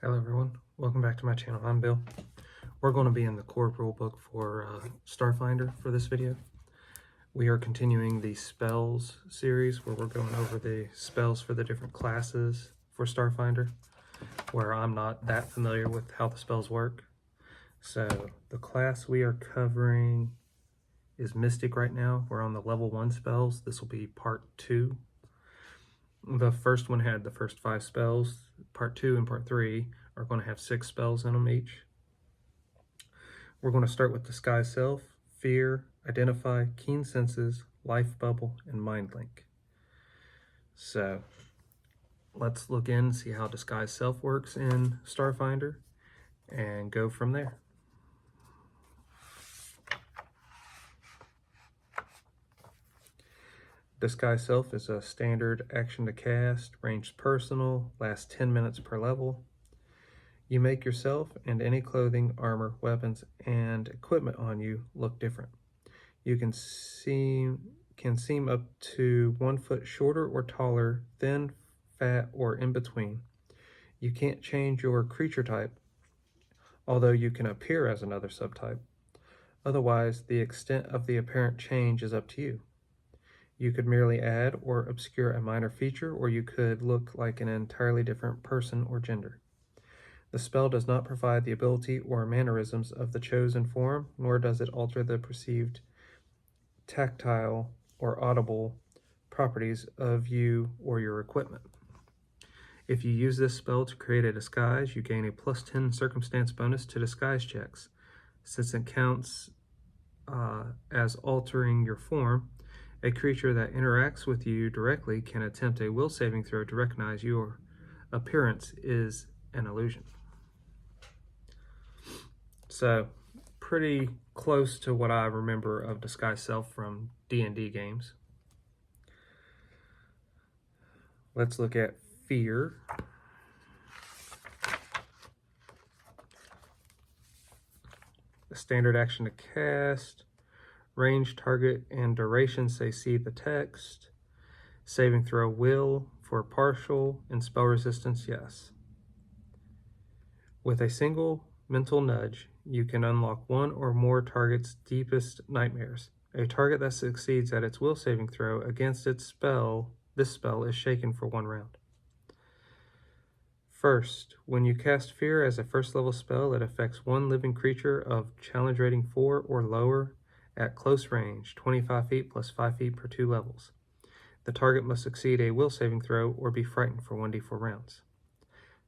Hello everyone, welcome back to my channel. I'm Bill. We're going to be in the core rulebook for Starfinder for this video. We are continuing the spells series where we're going over the spells for the different classes for Starfinder, where I'm not that familiar with how the spells work. So the class we are covering is Mystic right now. We're on the level 1 spells. This will be part 2. The first one had the first 5 spells. Part 2 and part 3 are going to have 6 spells in them each. We're going to start with Disguise Self, Fear, Identify, Keen Senses, Life Bubble, and Mind Link. So let's look in and see how Disguise Self works in Starfinder and go from there. Disguise Self is a standard action to cast, range personal, lasts 10 minutes per level. You make yourself and any clothing, armor, weapons, and equipment on you look different. You can seem up to 1 foot shorter or taller, thin, fat, or in between. You can't change your creature type, although you can appear as another subtype. Otherwise, the extent of the apparent change is up to you. You could merely add or obscure a minor feature, or you could look like an entirely different person or gender. The spell does not provide the ability or mannerisms of the chosen form, nor does it alter the perceived tactile or audible properties of you or your equipment. If you use this spell to create a disguise, you gain a +10 circumstance bonus to disguise checks. Since it counts as altering your form, a creature that interacts with you directly can attempt a will saving throw to recognize your appearance is an illusion. So, pretty close to what I remember of Disguise Self from D&D games. Let's look at Fear. The standard action to cast. Range, target, and duration say see the text. Saving throw will for partial and spell resistance yes. With a single mental nudge, you can unlock one or more target's deepest nightmares. A target that succeeds at its will saving throw against this spell is shaken for 1 round. First, when you cast Fear as a first level spell, it affects 1 living creature of challenge rating 4 or lower at close range, 25 feet plus 5 feet per 2 levels. The target must succeed a will saving throw or be frightened for 1d4 rounds.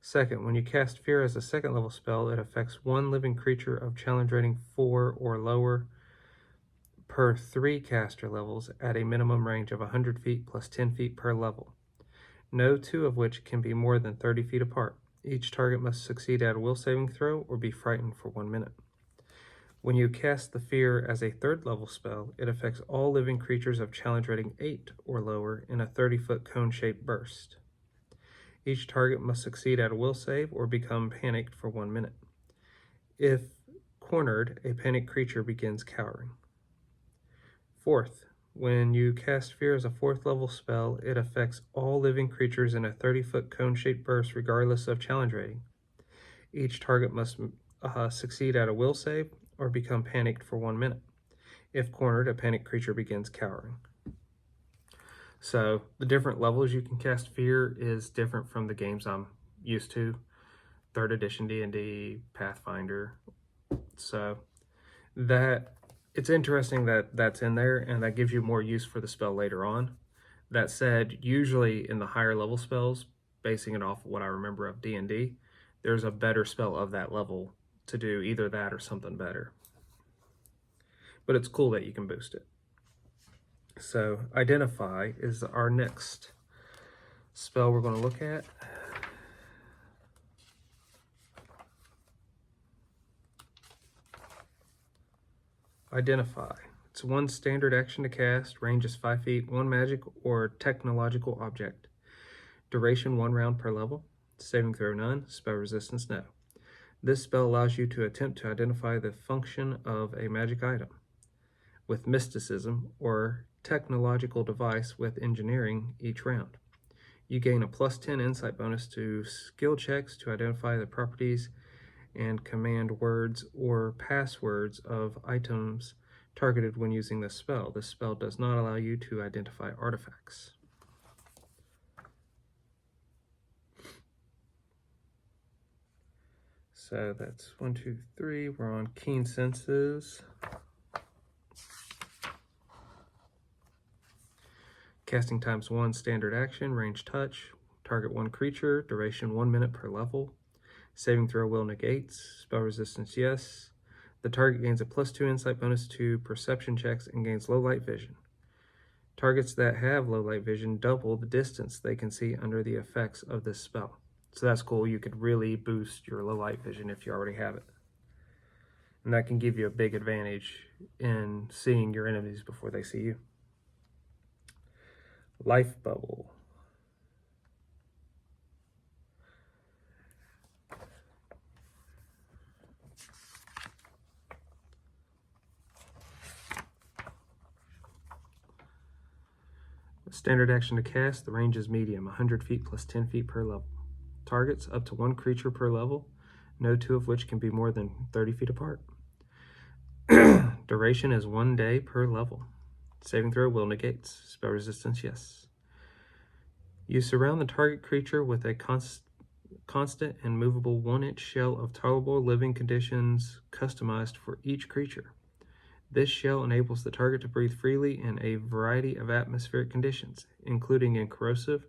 Second, when you cast Fear as a second level spell, it affects 1 living creature of challenge rating 4 or lower per 3 caster levels at a minimum range of 100 feet plus 10 feet per level. No 2 of which can be more than 30 feet apart. Each target must succeed at a will saving throw or be frightened for 1 minute. When you cast the Fear as a third level spell, it affects all living creatures of challenge rating 8 or lower in a 30-foot cone-shaped burst. Each target must succeed at a will save or become panicked for 1 minute. If cornered, a panicked creature begins cowering. Fourth, when you cast Fear as a 4th level spell, it affects all living creatures in a 30-foot cone-shaped burst regardless of challenge rating. Each target must succeed at a will save or become panicked for 1 minute. If cornered, a panicked creature begins cowering. So the different levels you can cast Fear is different from the games I'm used to. 3rd edition D&D, Pathfinder. So that it's interesting that that's in there, and that gives you more use for the spell later on. That said, usually in the higher level spells, basing it off of what I remember of D&D, there's a better spell of that level to do either that or something better. But it's cool that you can boost it. So Identify is our next spell we're going to look at. Identify. It's 1 standard action to cast, range is 5 feet, 1 magic or technological object. Duration 1 round per level. Saving throw none, spell resistance no. This spell allows you to attempt to identify the function of a magic item with mysticism or technological device with engineering each round. You gain a +10 insight bonus to skill checks to identify the properties and command words or passwords of items targeted when using this spell. This spell does not allow you to identify artifacts. So that's 1, 2, 3. We're on Keen Senses. Casting times 1, standard action, range touch, target 1 creature, duration 1 minute per level. Saving throw will negates, spell resistance yes. The target gains a +2 insight bonus to perception checks and gains low light vision. Targets that have low light vision double the distance they can see under the effects of this spell. So that's cool. You could really boost your low light vision if you already have it. And that can give you a big advantage in seeing your enemies before they see you. Life Bubble. Standard action to cast, the range is medium, 100 feet plus 10 feet per level. Targets up to 1 creature per level, no 2 of which can be more than 30 feet apart. Duration is 1 day per level. Saving throw will negates, spell resistance yes. You surround the target creature with a constant and movable 1-inch shell of tolerable living conditions customized for each creature. This shell enables the target to breathe freely in a variety of atmospheric conditions, including in corrosive,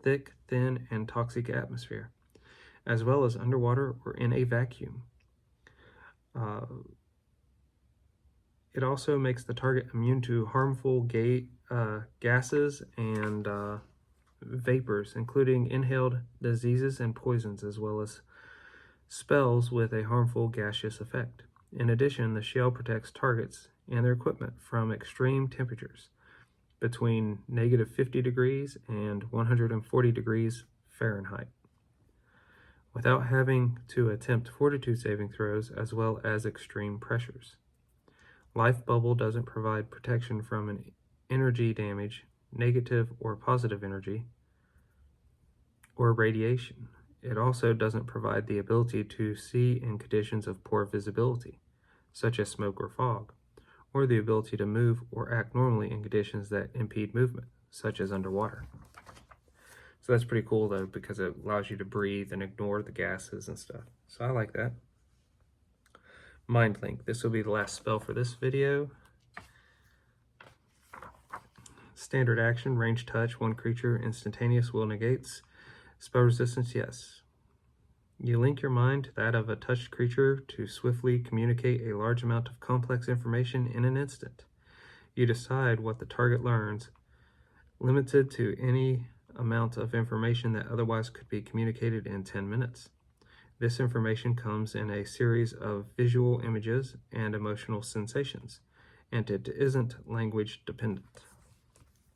thick, thin, and toxic atmosphere, as well as underwater or in a vacuum. It also makes the target immune to harmful gases and vapors, including inhaled diseases and poisons, as well as spells with a harmful gaseous effect. In addition, the shell protects targets and their equipment from extreme temperatures between -50 degrees and 140 degrees Fahrenheit, without having to attempt fortitude saving throws as well as extreme pressures. Life Bubble doesn't provide protection from an energy damage, negative or positive energy, or radiation. It also doesn't provide the ability to see in conditions of poor visibility, such as smoke or fog, or the ability to move or act normally in conditions that impede movement, such as underwater. So that's pretty cool though, because it allows you to breathe and ignore the gases and stuff. So I like that. Mind Link. This will be the last spell for this video. Standard action, range touch, 1 creature, instantaneous, will negates, spell resistance yes. You link your mind to that of a touched creature to swiftly communicate a large amount of complex information in an instant. You decide what the target learns, limited to any amount of information that otherwise could be communicated in 10 minutes. This information comes in a series of visual images and emotional sensations, and it isn't language dependent.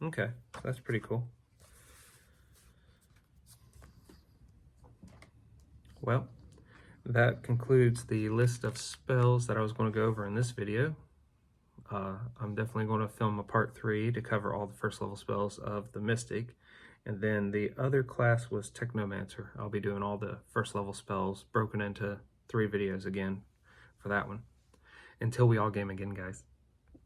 Okay, that's pretty cool. Well, that concludes the list of spells that I was going to go over in this video. I'm definitely going to film a part 3 to cover all the first level spells of the Mystic. And then the other class was Technomancer. I'll be doing all the first level spells broken into 3 videos again for that one. Until we all game again, guys.